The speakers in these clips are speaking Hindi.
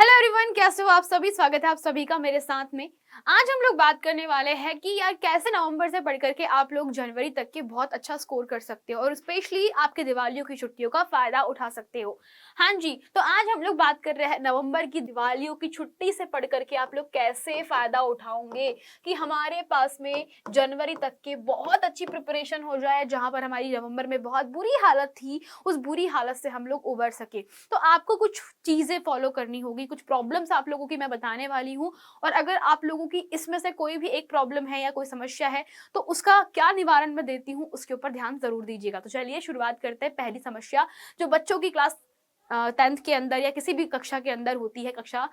हेलो एवरीवन, कैसे हो आप सभी। स्वागत है आप सभी का मेरे साथ में। आज हम लोग बात करने वाले हैं कि यार कैसे नवंबर से पढ़ करके आप लोग जनवरी तक के बहुत अच्छा स्कोर कर सकते हो और स्पेशली आपके दिवालियों की छुट्टियों का फायदा उठा सकते हो। हाँ जी, तो आज हम लोग बात कर रहे हैं नवंबर की दिवालियों की छुट्टी से पढ़ करके आप लोग कैसे फायदा उठाओगे कि हमारे पास में जनवरी तक के बहुत अच्छी प्रिपरेशन हो जाए। जहां पर हमारी नवंबर में बहुत बुरी हालत थी, उस बुरी हालत से हम लोग उबर सके। तो आपको कुछ चीजें फॉलो करनी होगी, कुछ प्रॉब्लम्स आप लोगों की मैं बताने वाली हूँ। और अगर आप लोगों की इसमें से कोई भी एक प्रॉब्लम है या कोई समस्या है तो उसका क्या निवारण मैं देती हूँ, उसके ऊपर ध्यान जरूर दीजिएगा। तो चलिए शुरुआत करते हैं। पहली समस्या जो बच्चों की क्लास 10th के अंदर या किसी भी कक्षा के अंदर होती है, कक्षा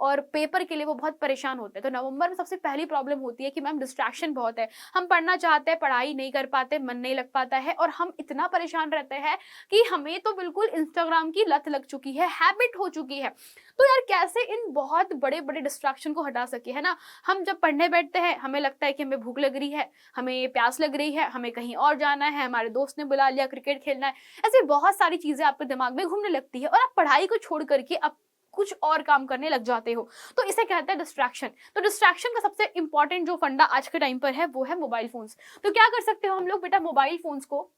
और पेपर के लिए वो बहुत परेशान होते हैं। तो नवंबर में सबसे पहली प्रॉब्लम होती है कि मैम डिस्ट्रैक्शन बहुत है, हम पढ़ना चाहते हैं, पढ़ाई नहीं कर पाते, मन नहीं लग पाता है और हम इतना परेशान रहते हैं कि हमें तो बिल्कुल इंस्टाग्राम की लत लग चुकी है, हैबिट हो चुकी है। तो यार कैसे इन बहुत बड़े बड़े डिस्ट्रैक्शन को हटा सके, है ना। हम जब पढ़ने बैठते हैं हमें लगता है कि हमें भूख लग रही है, हमें प्यास लग रही है, हमें कहीं और जाना है, हमारे दोस्त ने बुला लिया, क्रिकेट खेलना है। ऐसे बहुत सारी चीजें आपके दिमाग में घूमने लगती है और आप पढ़ाई को छोड़ करके अब कुछ और काम करने लग जाते हो। तो इसे कहते हैं डिस्ट्रैक्शन। तो डिस्ट्रैक्शन का सबसे इंपॉर्टेंट जो फंडा आज के टाइम पर है वो है मोबाइल फोन्स। तो क्या कर सकते हो हम लोग बेटा, मोबाइल फोन्स को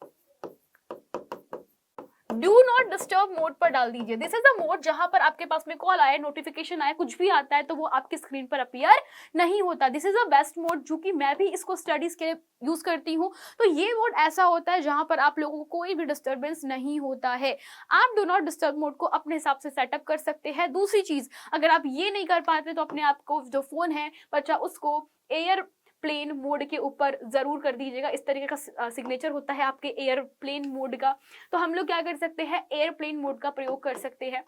डू नॉट डिस्टर्ब मोड पर डाल दीजिए। दिस इज द मोड जहां पर आपके पास में कॉल आए, नोटिफिकेशन आए, कुछ भी आता है तो वो आपकी स्क्रीन पर अपीयर नहीं होता। This is the best mode, जो कि मैं भी इसको स्टडीज के लिए यूज करती हूँ। तो ये मोड ऐसा होता है जहां पर आप लोगों को कोई भी डिस्टर्बेंस नहीं होता है। आप डू नॉट डिस्टर्ब मोड को अपने हिसाब से सेटअप कर सकते हैं। दूसरी चीज, अगर आप ये नहीं कर पाते तो अपने आप को जो फोन है बच्चा उसको एयर प्लेन मोड के ऊपर जरूर कर दीजिएगा। इस तरीके का सिग्नेचर होता है आपके एयरप्लेन मोड का। तो हम लोग क्या कर सकते हैं, एयरप्लेन मोड का प्रयोग कर सकते हैं।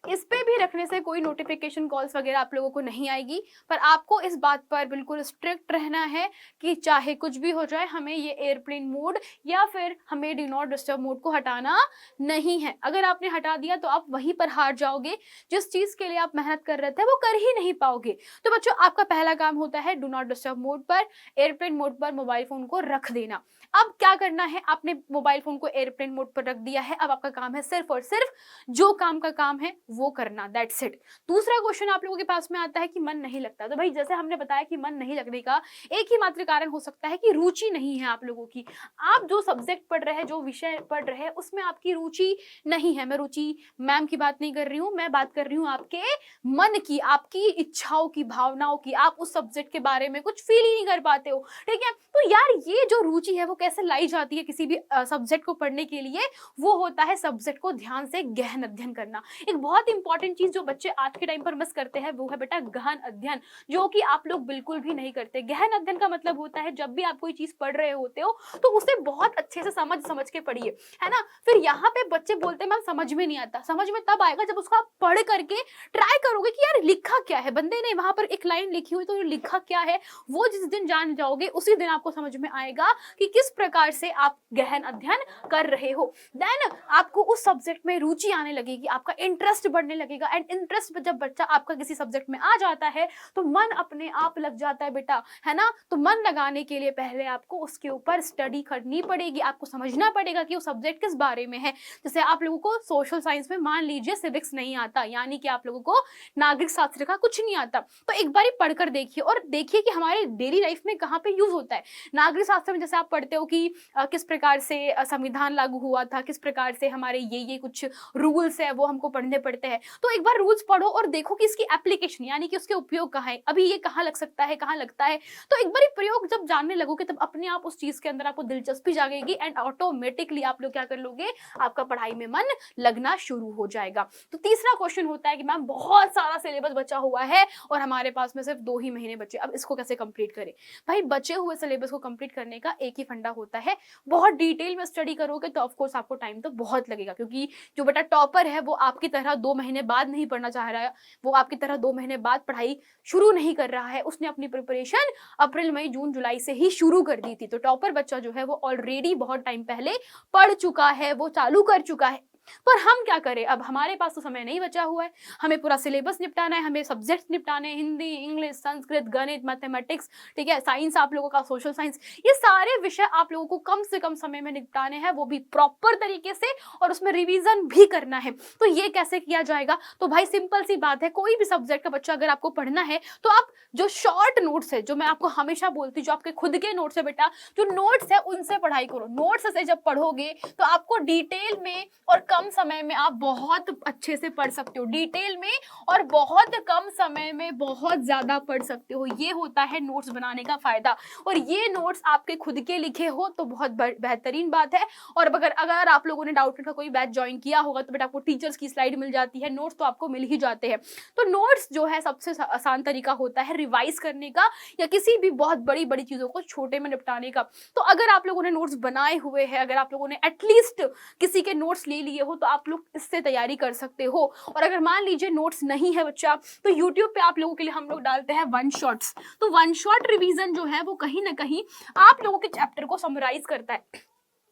इस पे भी रखने से कोई नोटिफिकेशन कॉल्स वगैरह आप लोगों को नहीं आएगी। पर आपको इस बात पर बिल्कुल स्ट्रिक्ट रहना है कि चाहे कुछ भी हो जाए हमें ये एयरप्लेन मोड या फिर हमें डू नॉट डिस्टर्ब मोड को हटाना नहीं है। अगर आपने हटा दिया तो आप वहीं पर हार जाओगे, जिस चीज के लिए आप मेहनत कर रहे थे वो कर ही नहीं पाओगे। तो बच्चों, आपका पहला काम होता है डू नॉट डिस्टर्ब मोड पर, एयरप्लेन मोड पर मोबाइल फोन को रख देना। अब क्या करना है, आपने मोबाइल फोन को एयरप्लेन मोड पर रख दिया है, अब आपका काम है सिर्फ और सिर्फ जो काम का काम है वो करना, दैट्स इट। दूसरा क्वेश्चन आप लोगों के पास में आता है कि मन नहीं लगता। तो भाई जैसे हमने बताया कि मन नहीं लगने का एक ही मात्र कारण हो सकता है कि रुचि नहीं है आप लोगों की। आप जो सब्जेक्ट पढ़ रहे हैं, जो विषय पढ़ रहे हैं, उसमें आपकी रुचि नहीं है। मैं रुचि मैम की बात नहीं कर रही हूँ, मैं बात कर रही हूँ आपके मन की, आपकी इच्छाओं की, भावनाओं की। आप उस सब्जेक्ट के बारे में कुछ फील ही नहीं कर पाते हो, ठीक है। तो यार ये जो रुचि है वो कैसे लाई जाती है किसी भी सब्जेक्ट को पढ़ने के लिए, वो होता है सब्जेक्ट को ध्यान से गहन अध्ययन करना। एक बहुत इंपॉर्टेंट चीज जो बच्चे आज के टाइम पर मिस करते हैं वो है बेटा गहन अध्ययन, जो कि आप लोग बिल्कुल भी नहीं करते। गहन अध्ययन का मतलब होता है जब भी आप कोई चीज पढ़ रहे होते हो तो उसे बहुत अच्छे से समझ समझ के पढ़िए, है ना। फिर यहाँ पे बच्चे बोलते हैं मैम समझ में नहीं आता। समझ में तब आएगा जब उसको आप पढ़ करके ट्राई करोगे कि यार लिखा क्या है बंदे ने, वहां पर एक लाइन लिखी हुई तो लिखा क्या है, वो जिस दिन जान जाओगे उसी दिन आपको समझ में आएगा कि किस प्रकार से आप गहन अध्ययन कर रहे हो। देन आपको उस सब्जेक्ट में रुचि आने लगेगी, आपका इंटरेस्ट बढ़ने लगेगा। एंड इंटरेस्ट जब बच्चा आपका किसी सब्जेक्ट में आ जाता है तो मन अपने आप लग जाता है बेटा, है ना। तो मन लगाने के लिए पहले आपको उसके ऊपर स्टडी करनी पड़ेगी, आपको समझना पड़ेगा कि वो सब्जेक्ट किस बारे में है। जैसे आप लोगों को सोशल साइंस में मान लीजिए सिविक्स नहीं आता, यानी कि आप लोगों को नागरिक शास्त्र का कुछ नहीं आता, तो एक बार पढ़कर देखिए और देखिए कि हमारे डेली लाइफ में कहाँ पे यूज होता है। नागरिक शास्त्र में जैसे आप पढ़ते हो कि किस प्रकार से संविधान लागू हुआ था, किस प्रकार से हमारे ये कुछ रूल्स है वो हमको पढ़ने पड़ते हैं। तो एक बार रूल्स पढ़ो और देखो कि इसकी एप्लीकेशन यानी कि उसके उपयोग कहाँ है, अभी ये कहाँ लग सकता है, कहाँ लगता है। तो एक बार प्रयोग जब जानने लगोगे तब अपने आप उस चीज के अंदर आपको दिलचस्पी जागेगी एंड ऑटोमेटिकली आप लोग क्या कर लोगे, आपका पढ़ाई में मन लगना शुरू हो जाएगा। तो तीसरा क्वेश्चन होता है कि मैम बहुत सारा सिलेबस बचा हुआ है और हमारे पास में सिर्फ 2 ही महीने बचे, अब इसको कैसे कंप्लीट करें। भाई बचे हुए सिलेबस को कंप्लीट करने का एक ही फंडा होता है, बहुत डिटेल में स्टडी करोगे तो ऑफकोर्स आपको टाइम तो बहुत लगेगा, क्योंकि जो बेटा टॉपर है वो आपकी तरह 2 महीने बाद नहीं पढ़ना चाह रहा है, वो आपकी तरह 2 महीने बाद पढ़ाई शुरू नहीं कर रहा है। उसने अपनी प्रिपरेशन अप्रैल मई जून जुलाई से ही शुरू कर दी थी। तो टॉपर बच्चा जो है वो ऑलरेडी बहुत टाइम पहले पढ़ चुका है, वो चालू कर चुका है। पर हम क्या करें, अब हमारे पास तो समय नहीं बचा हुआ है, हमें पूरा सिलेबस निपटाना है, हमें सब्जेक्ट निपटाने हैं, हिंदी, इंग्लिश, संस्कृत, गणित, मैथमेटिक्स, ठीक है, साइंस आप लोगों का, सोशल साइंस, ये सारे विषय आप लोगों को कम से कम समय में निपटाने हैं, वो भी प्रॉपर तरीके से, और उसमें रिवीजन भी करना है। तो ये कैसे किया जाएगा? तो भाई सिंपल सी बात है, कोई भी सब्जेक्ट का बच्चा अगर आपको पढ़ना है तो आप जो शॉर्ट नोट्स है, जो मैं आपको हमेशा बोलती हूँ, जो आपके खुद के नोट्स है बेटा, जो नोट्स है उनसे पढ़ाई करो। नोट्स से जब पढ़ोगे तो आपको डिटेल में और कम समय में आप बहुत अच्छे से पढ़ सकते हो, डिटेल में और बहुत कम समय में बहुत ज्यादा पढ़ सकते हो। ये होता है नोट्स बनाने का फायदा। और ये नोट्स आपके खुद के लिखे हो तो बहुत बेहतरीन बात है। और अगर आप लोगों ने डाउट का कोई बैच ज्वाइन किया होगा तो बेटा आपको टीचर्स की स्लाइड मिल जाती है, नोट्स तो आपको मिल ही जाते हैं। तो नोट्स जो है सबसे आसान तरीका होता है रिवाइज करने का, या किसी भी बहुत बड़ी बड़ी चीजों को छोटे में निपटाने का। तो अगर आप लोगों ने नोट्स बनाए हुए हैं, अगर आप लोगों ने एटलीस्ट किसी के नोट्स ले लिए हो, तो आप लोग इससे तैयारी कर सकते हो। और अगर मान लीजिए नोट्स नहीं है बच्चा, तो यूट्यूब पे आप लोगों के लिए हम लोग डालते हैं वन शॉट्स। तो वन शॉट रिवीजन जो है वो कहीं ना कहीं आप लोगों के चैप्टर को समराइज करता है।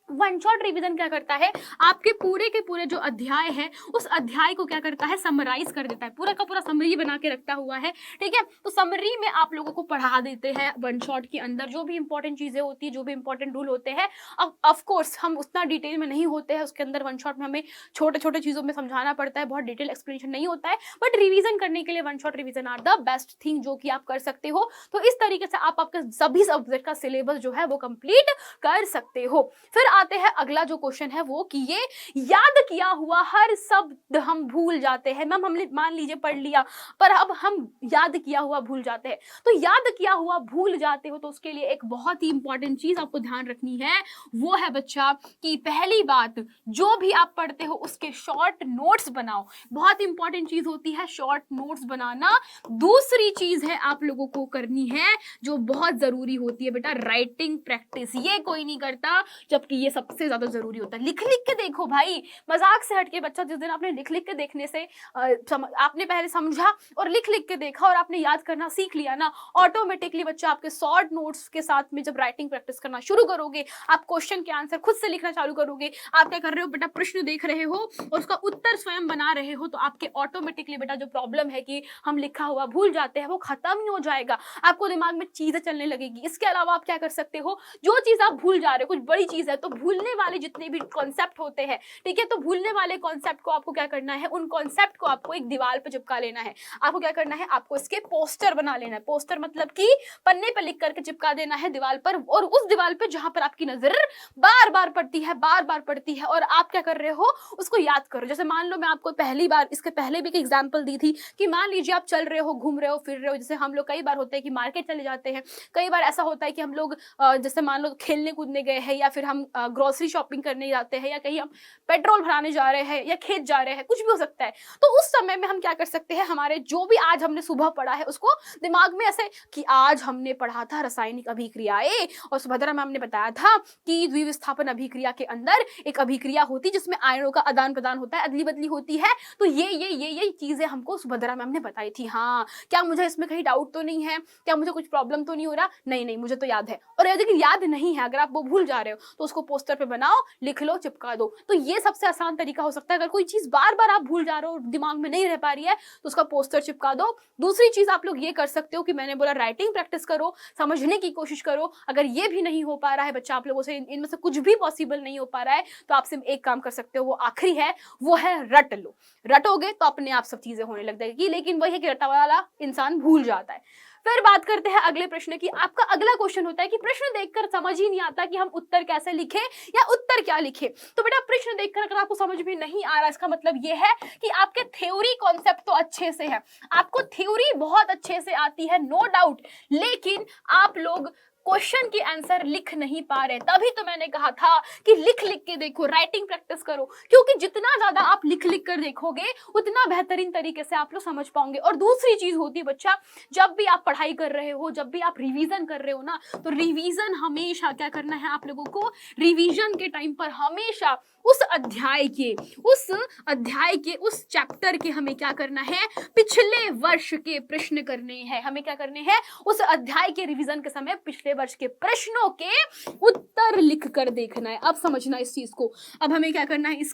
वन शॉट रिवीजन क्या करता है, आपके पूरे के पूरे जो अध्याय है उस अध्याय को क्या करता है, समराइज कर देता है, पूरा का पूरा समरी बना के रखता हुआ है, ठीक है। तो समरी में आप लोगों को पढ़ा देते हैं वन शॉट के अंदर जो भी इंपॉर्टेंट चीजें होती है, जो भी इंपॉर्टेंट रूल होते हैं। अब ऑफ कोर्स हम उतना डिटेल में नहीं होते हैं उसके अंदर, वन शॉट में हमें छोटे छोटे चीजों में समझाना पड़ता है, बहुत डिटेल एक्सप्लेनेशन नहीं होता है, बट रिवीजन करने के लिए one shot revision are the best thing जो कि आप कर सकते हो। तो इस तरीके से आप आपके सभी सब्जेक्ट का सिलेबस जो है वो कंप्लीट कर सकते हो। फिर आते हैं अगला जो क्वेश्चन है वो कि ये याद किया हुआ हर शब्द हम भूल जाते हैं। मैम हमने मान लीजिए पढ़ लिया पर अब हम याद किया हुआ भूल जाते हैं। तो याद किया हुआ भूल जाते हो तो उसके लिए एक बहुत ही इंपॉर्टेंट चीज आपको ध्यान रखनी है, वो है बच्चा कि पहली बात जो भी आप पढ़ते हो उसके शॉर्ट नोट्स बनाओ। बहुत इंपॉर्टेंट चीज होती है शॉर्ट नोट्स बनाना। दूसरी चीज है आप लोगों को करनी है जो बहुत जरूरी होती है बेटा, राइटिंग प्रैक्टिस। ये कोई नहीं करता जबकि ये सबसे ज्यादा जरूरी होता है। लिख लिख के देखो भाई, मजाक से हटके बच्चा, जिस दिन आपने लिख लिख के देखने से आपने पहले समझा और लिख लिख के देखा और आपने याद करना सीख लिया ना, ऑटोमेटिकली बच्चा आपके शॉर्ट नोट्स के साथ में जब राइटिंग प्रैक्टिस करना शुरू करोगे, आप क्वेश्चन के आंसर खुद से लिखना चालू करोगे, आप क्या कर रहे हो बेटा, प्रश्न देख रहे हो और उसका उत्तर स्वयं बना रहे हो, तो आपके ऑटोमेटिकली बेटा जो प्रॉब्लम है कि हम लिखा हुआ भूल जाते हैं वो खत्म ही हो जाएगा। आपको दिमाग में चीजें चलने लगेगी। इसके अलावा आप क्या कर सकते हो, जो चीज आप भूल जा रहे हो, कुछ बड़ी चीज है, तो भूलने वाले जितने भी कॉन्सेप्ट होते हैं, ठीक है, तो भूलने वाले कॉन्सेप्ट को आपको क्या करना है, उन कॉन्सेप्ट को आपको एक दीवार पे चिपका लेना है। आपको क्या करना है, आपको इसके पोस्टर बना लेना है। पोस्टर मतलब कि पन्ने पे लिख करके चिपका देना है दीवार पर, और उस दीवार पे जहां पर आपकी नजर बार बार पड़ती है, बार बार पड़ती है, और आप क्या कर रहे हो, उसको याद करो। जैसे मान लो मैं आपको पहली बार, इसके पहले भी एक एग्जाम्पल दी थी कि मान लीजिए आप चल रहे हो, घूम रहे हो, फिर रहे हो, जैसे हम लोग कई बार होता है कि मार्केट चले जाते हैं, कई बार ऐसा होता है कि हम लोग जैसे मान लो खेलने कूदने गए हैं, या फिर हम ग्रोसरी शॉपिंग करने जाते हैं, या कहीं हम पेट्रोल भराने जा रहे हैं, या खेत जा रहे हैं, कुछ भी हो सकता है। तो उस समय में हम क्या कर सकते हैं, हमारे जो भी आज हमने सुबह पढ़ा है उसको दिमाग में ऐसे कि आज हमने पढ़ा था रासायनिक अभिक्रियाएं, और सुभद्रा मैम ने बताया था कि द्विविस्थापन अभिक्रिया के अंदर एक अभिक्रिया होती है जिसमें आयनों का आदान प्रदान होता है, अदली बदली होती है। तो ये चीजें हमको सुभद्रा मैम ने बताई थी। हाँ, क्या मुझे इसमें कहीं डाउट तो नहीं है, क्या मुझे कुछ प्रॉब्लम तो नहीं हो रहा? नहीं, मुझे तो याद है। और यदि याद नहीं है, अगर आप वो भूल जा रहे हो, तो उसको पोस्टर पे बनाओ, लिख लो, चिपका दो। तो ये सबसे आसान तरीका हो सकता है। अगर कोई चीज बार बार आप भूल जा रहे हो, दिमाग में नहीं रह पा रही है, तो उसका पोस्टर चिपका दो। दूसरी चीज आप लोग ये कर सकते हो कि मैंने बोला राइटिंग प्रैक्टिस करो, समझने की कोशिश करो। अगर ये भी नहीं हो पा रहा है बच्चा, आप लोगों से इनमें से कुछ भी पॉसिबल नहीं हो पा रहा है, तो आप सिर्फ एक काम कर सकते हो, वो आखिरी है, वो है रट लो। रटोगे तो अपने आप सब चीजें होने लग जाएगी। लेकिन वही है कि रटा वाला इंसान भूल जाता है। फिर बात करते हैं अगले प्रश्न की। आपका अगला क्वेश्चन होता है कि प्रश्न देखकर समझ ही नहीं आता कि हम उत्तर कैसे लिखें या उत्तर क्या लिखें। तो बेटा प्रश्न देखकर अगर आपको समझ में नहीं आ रहा, इसका मतलब ये है कि आपके थ्योरी कॉन्सेप्ट तो अच्छे से है, आपको थ्योरी बहुत अच्छे से आती है, नो डाउट, लेकिन आप लोग क्वेश्चन की आंसर लिख नहीं पा रहे। तभी तो मैंने कहा था कि लिख लिख के देखो, राइटिंग प्रैक्टिस करो, क्योंकि जितना ज्यादा आप लिख लिख कर देखोगे उतना बेहतरीन तरीके से आप लोग समझ पाओगे। और दूसरी चीज होती है बच्चा, जब भी आप पढ़ाई कर रहे हो, जब भी आप रिवीजन कर रहे हो ना, तो रिवीजन हमेशा क्या करना है आप लोगों को, रिवीजन के टाइम पर हमेशा उस अध्याय के उस चैप्टर के हमें क्या करना है, पिछले वर्ष के प्रश्न करने हैं। हमें क्या करने हैं, उस अध्याय के रिवीजन के समय पिछले वर्ष के प्रश्नों के उत्तर लिख कर देखना है। अब समझना इस चीज को। अब हमें क्या करना है,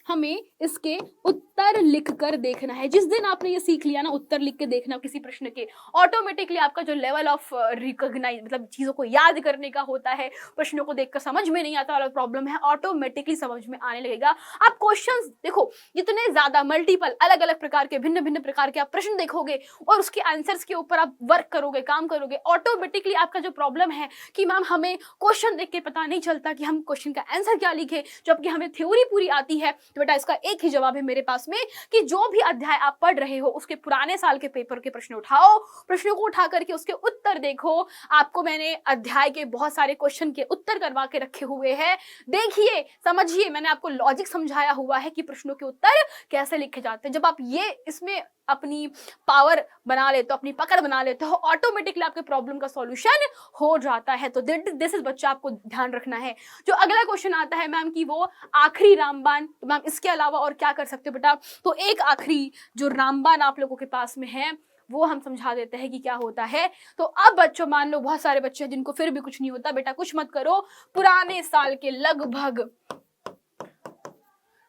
हमें इसके उत्तर लिख कर देखना है। जिस दिन आपने ये सीख लिया ना उत्तर लिख के देखना किसी प्रश्न के, ऑटोमेटिकली आपका जो लेवल ऑफ रिकॉग्नाइज मतलब चीजों को याद करने का होता है, प्रश्नों को देखकर समझ में नहीं आता वाला प्रॉब्लम है, ऑटोमेटिकली समझ में आने लगेगा। आप क्वेश्चंस देखो, जितने ज्यादा मल्टीपल अलग अलग प्रकार के भिन्न भिन्न प्रकार के आप प्रश्न देखोगे और उसके आंसर्स के ऊपर आप वर्क करोगे, काम करोगे, ऑटोमेटिकली आपका जो प्रॉब्लम है कि मैम हमें क्वेश्चन देख के पता नहीं चलता कि हम क्वेश्चन का आंसर क्या लिखे, जबकि हमें थ्योरी पूरी आती है, तो बेटा इसका एक ही जवाब है मेरे पास में कि जो भी अध्याय आप पढ़ रहे हो उसके पुराने साल के पेपर के प्रश्न उठाओ, प्रश्नों को उठा करके उसके उत्तर देखो। आपको मैंने अध्याय के बहुत सारे क्वेश्चन के उत्तर करवा के रखे हुए हैं, देखिए समझिए, मैंने आपको लॉजिक समझाया हुआ है कि प्रश्नों के उत्तर कैसे लिखे जाते हैं। जब आप ये इसमें अपनी पावर बना लेते हो, अपनी पकड़ बना लेते हो, ऑटोमेटिकली आपके प्रॉब्लम का सॉल्यूशन हो जाता है। तो दिस इज बच्चा आपको ध्यान रखना है। जो अगला क्वेश्चन आता है मैम कि वो आखिरी रामबाण, तो मैम इसके अलावा और क्या कर सकते हो बेटा, तो एक आखिरी जो रामबाण आप लोगों के पास में है वो हम समझा देते हैं कि क्या होता है। तो अब बच्चों मान लो बहुत सारे बच्चे हैं जिनको फिर भी कुछ नहीं होता, बेटा कुछ मत करो, पुराने साल के लगभग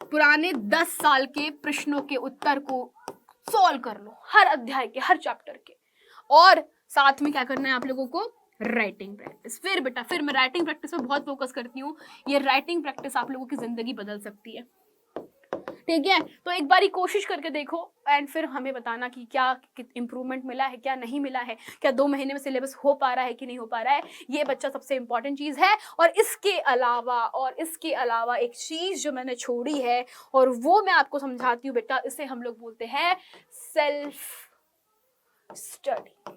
पुराने 10 साल के प्रश्नों के उत्तर को सॉल्व कर लो, हर अध्याय के, हर चैप्टर के, और साथ में क्या करना है आप लोगों को, राइटिंग प्रैक्टिस। फिर बेटा फिर मैं राइटिंग प्रैक्टिस पे बहुत फोकस करती हूँ, ये राइटिंग प्रैक्टिस आप लोगों की जिंदगी बदल सकती है, ठीक है। तो एक बारी कोशिश करके देखो एंड फिर हमें बताना कि क्या इंप्रूवमेंट मिला है, क्या नहीं मिला है, क्या 2 महीने में सिलेबस हो पा रहा है कि नहीं हो पा रहा है। ये बच्चा सबसे इंपॉर्टेंट चीज है। और इसके अलावा एक चीज जो मैंने छोड़ी है और वो मैं आपको समझाती हूँ बेटा, इसे हम लोग बोलते हैं सेल्फ स्टडी।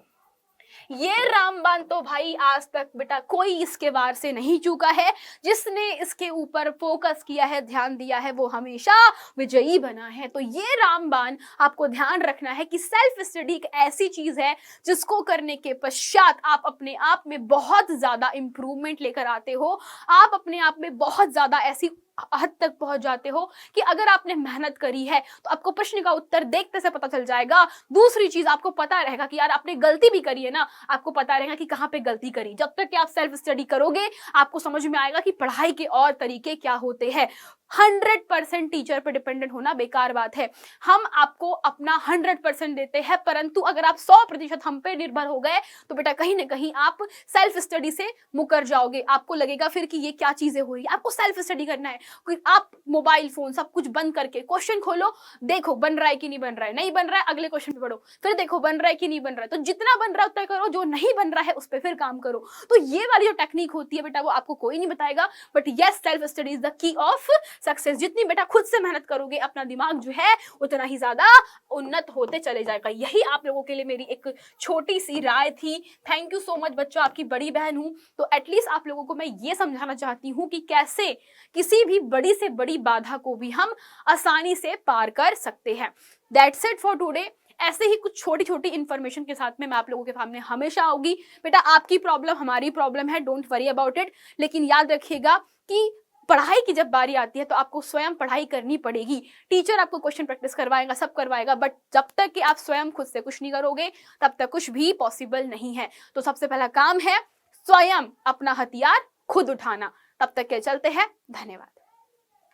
ये रामबाण तो भाई आज तक बेटा कोई इसके वार से नहीं चूका है, जिसने इसके ऊपर फोकस किया है, ध्यान दिया है, वो हमेशा विजयी बना है। तो ये रामबाण आपको ध्यान रखना है कि सेल्फ स्टडी एक ऐसी चीज है जिसको करने के पश्चात आप अपने आप में बहुत ज्यादा इंप्रूवमेंट लेकर आते हो, आप अपने आप में बहुत ज्यादा ऐसी हद तक पहुंच जाते हो कि अगर आपने मेहनत करी है तो आपको प्रश्न का उत्तर देखते से पता चल जाएगा। दूसरी चीज आपको पता रहेगा कि यार आपने गलती भी करी है ना, आपको पता रहेगा कि कहां पे गलती करी। जब तक कि आप सेल्फ स्टडी करोगे आपको समझ में आएगा कि पढ़ाई के और तरीके क्या होते हैं। 100% टीचर पे डिपेंडेंट होना बेकार बात है। हम आपको अपना 100% देते हैं, परंतु अगर आप 100% हम पे निर्भर हो गए तो बेटा कहीं ना कहीं आप सेल्फ स्टडी से मुकर जाओगे। आपको लगेगा फिर कि ये क्या चीजें हो रही है। आपको सेल्फ स्टडी करना है। आप मोबाइल फोन सब कुछ बंद करके क्वेश्चन खोलो, देखो बन रहा है कि नहीं बन रहा है, नहीं बन रहा है अगले क्वेश्चन पे पढ़ो, फिर देखो बन रहा है कि नहीं बन रहा है, तो जितना बन रहा है उतना करो, जो नहीं बन रहा है उस पर फिर काम करो। तो ये वाली जो टेक्निक होती है बेटा वो आपको कोई नहीं बताएगा, but yes self study is the key of success. जितनी बेटा खुद से मेहनत करोगे अपना दिमाग जो है उतना ही ज्यादा उन्नत होते चले जाएगा। यही आप लोगों के लिए मेरी एक छोटी सी राय थी। थैंक यू सो मच बच्चों, आपकी बड़ी बहन हूं तो एटलीस्ट आप लोगों को मैं ये समझाना चाहती हूं कि कैसे किसी भी बड़ी से बड़ी बाधा को भी हम आसानी से पार कर सकते हैं। That's it for today. ऐसे ही कुछ छोटी छोटी इंफॉर्मेशन के साथ में मैं आप लोगों के सामने हमेशा आऊंगी। बेटा आपकी प्रॉब्लम हमारी प्रॉब्लम है, डोंट वरी अबाउट इट। लेकिन याद रखिएगा कि पढ़ाई की जब बारी आती है तो आपको स्वयं पढ़ाई करनी पड़ेगी। टीचर आपको क्वेश्चन प्रैक्टिस करवाएगा, सब करवाएगा, बट जब तक कि आप स्वयं खुद से कुछ नहीं करोगे तब तक कुछ भी पॉसिबल नहीं है। तो सबसे पहला काम है स्वयं अपना हथियार खुद उठाना। तब तक के चलते हैं, धन्यवाद।